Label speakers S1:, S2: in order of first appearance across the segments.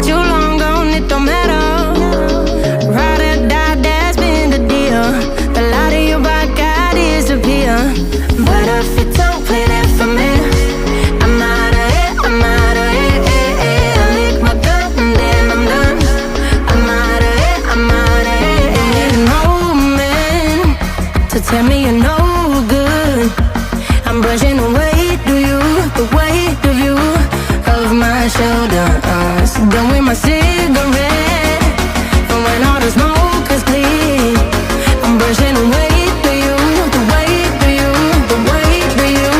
S1: you long gone, it don't matter. Ride or die, that's been the deal. The light of your body got disappear. But if you don't play that for me, I'm out of it, I'm out of it. I lick my gun and then I'm done. I'm out of it, I'm out of it. No man to tell me you're no good. I'm brushing away the weight of you, of my shoulders. Done with my cigarette, and when all the smoke is clear, I'm brushing away the weight of you, the weight of you.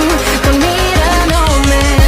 S1: Don't need a no man.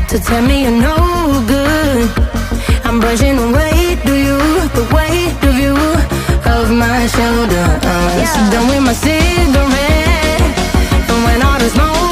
S1: To tell me you're no good, I'm brushing away the weight of you, of my shoulders. Done with my cigarette, and when all the smoke